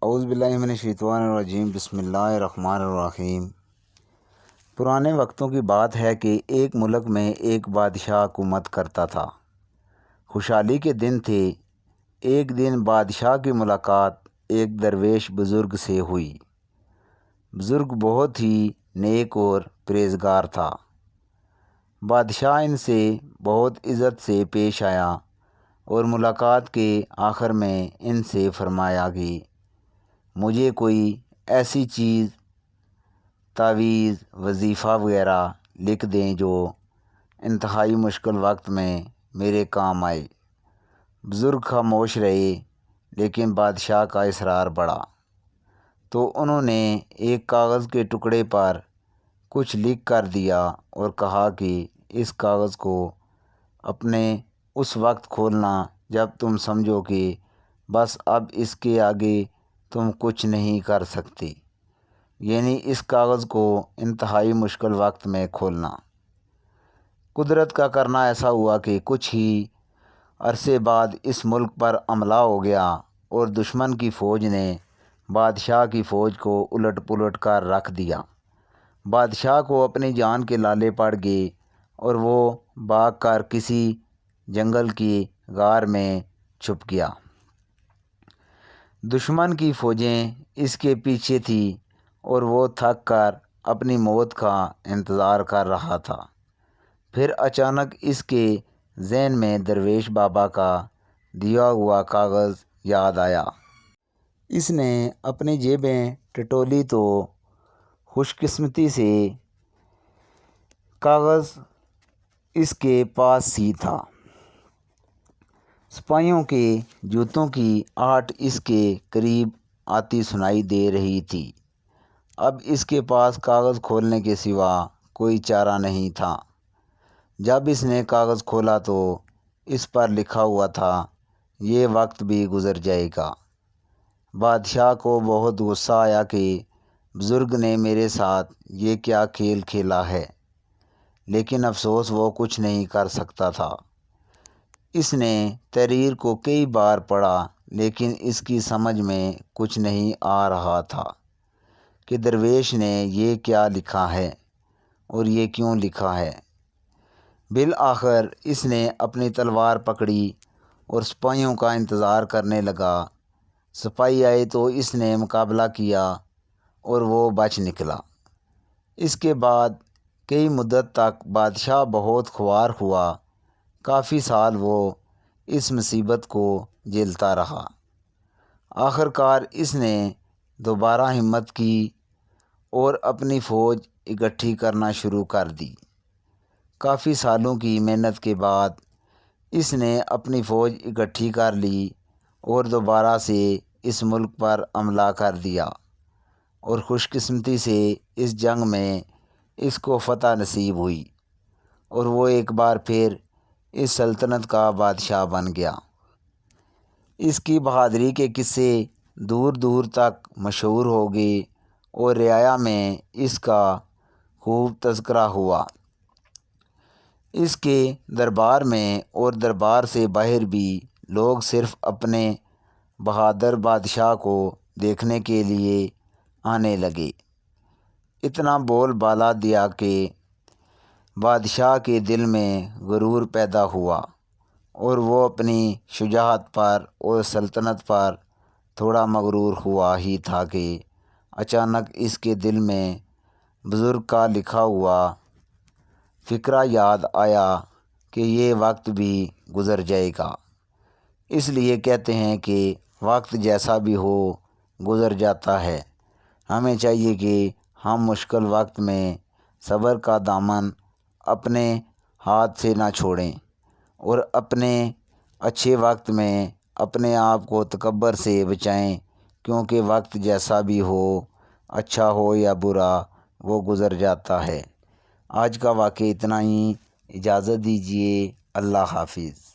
اعوذ باللہ من الشیطان الرجیم بسم اللہ الرحمن الرحیم۔ پرانے وقتوں کی بات ہے کہ ایک ملک میں ایک بادشاہ حکومت کرتا تھا۔ خوشحالی کے دن تھے۔ ایک دن بادشاہ کی ملاقات ایک درویش بزرگ سے ہوئی۔ بزرگ بہت ہی نیک اور پرہیزگار تھا۔ بادشاہ ان سے بہت عزت سے پیش آیا اور ملاقات کے آخر میں ان سے فرمایا کہ مجھے کوئی ایسی چیز، تعویذ، وظیفہ وغیرہ لکھ دیں جو انتہائی مشکل وقت میں میرے کام آئے۔ بزرگ خاموش رہے، لیکن بادشاہ کا اصرار بڑھا تو انہوں نے ایک کاغذ کے ٹکڑے پر کچھ لکھ کر دیا اور کہا کہ اس کاغذ کو اپنے اس وقت کھولنا جب تم سمجھو کہ بس اب اس کے آگے تم کچھ نہیں کر سکتے، یعنی اس کاغذ کو انتہائی مشکل وقت میں کھولنا۔ قدرت کا کرنا ایسا ہوا کہ کچھ ہی عرصے بعد اس ملک پر حملہ ہو گیا اور دشمن کی فوج نے بادشاہ کی فوج کو الٹ پلٹ کر رکھ دیا۔ بادشاہ کو اپنی جان کے لالے پڑ گئے اور وہ بھاگ کر کسی جنگل کی غار میں چھپ گیا۔ دشمن کی فوجیں اس کے پیچھے تھیں اور وہ تھک کر اپنی موت کا انتظار کر رہا تھا۔ پھر اچانک اس کے ذہن میں درویش بابا کا دیا ہوا کاغذ یاد آیا۔ اس نے اپنی جیبیں ٹٹولی تو خوش قسمتی سے کاغذ اس کے پاس ہی تھا۔ سپاہیوں کے جوتوں کی آہٹ اس کے قریب آتی سنائی دے رہی تھی۔ اب اس کے پاس کاغذ کھولنے کے سوا کوئی چارہ نہیں تھا۔ جب اس نے کاغذ کھولا تو اس پر لکھا ہوا تھا، یہ وقت بھی گزر جائے گا۔ بادشاہ کو بہت غصہ آیا کہ بزرگ نے میرے ساتھ یہ کیا کھیل کھیلا ہے، لیکن افسوس وہ کچھ نہیں کر سکتا تھا۔ اس نے تحریر کو کئی بار پڑھا، لیکن اس کی سمجھ میں کچھ نہیں آ رہا تھا کہ درویش نے یہ کیا لکھا ہے اور یہ کیوں لکھا ہے۔ بالآخر اس نے اپنی تلوار پکڑی اور سپاہیوں کا انتظار کرنے لگا۔ سپاہی آئے تو اس نے مقابلہ کیا اور وہ بچ نکلا۔ اس کے بعد کئی مدت تک بادشاہ بہت خوار ہوا۔ کافی سال وہ اس مصیبت کو جھیلتا رہا۔ آخر کار اس نے دوبارہ ہمت کی اور اپنی فوج اکٹھی کرنا شروع کر دی۔ کافی سالوں کی محنت کے بعد اس نے اپنی فوج اکٹھی کر لی اور دوبارہ سے اس ملک پر حملہ کر دیا اور خوش قسمتی سے اس جنگ میں اس کو فتح نصیب ہوئی اور وہ ایک بار پھر اس سلطنت کا بادشاہ بن گیا۔ اس کی بہادری کے قصے دور دور تک مشہور ہو گئے اور رعایا میں اس کا خوب تذکرہ ہوا۔ اس کے دربار میں اور دربار سے باہر بھی لوگ صرف اپنے بہادر بادشاہ کو دیکھنے کے لیے آنے لگے۔ اتنا بول بالا دیا کہ بادشاہ کے دل میں غرور پیدا ہوا اور وہ اپنی شجاعت پر اور سلطنت پر تھوڑا مغرور ہوا ہی تھا کہ اچانک اس کے دل میں بزرگ کا لکھا ہوا فقرہ یاد آیا کہ یہ وقت بھی گزر جائے گا۔ اس لیے کہتے ہیں کہ وقت جیسا بھی ہو گزر جاتا ہے۔ ہمیں چاہیے کہ ہم مشکل وقت میں صبر کا دامن اپنے ہاتھ سے نہ چھوڑیں اور اپنے اچھے وقت میں اپنے آپ کو تکبر سے بچائیں، کیونکہ وقت جیسا بھی ہو، اچھا ہو یا برا، وہ گزر جاتا ہے۔ آج کا واقعہ اتنا ہی۔ اجازت دیجیے۔ اللہ حافظ۔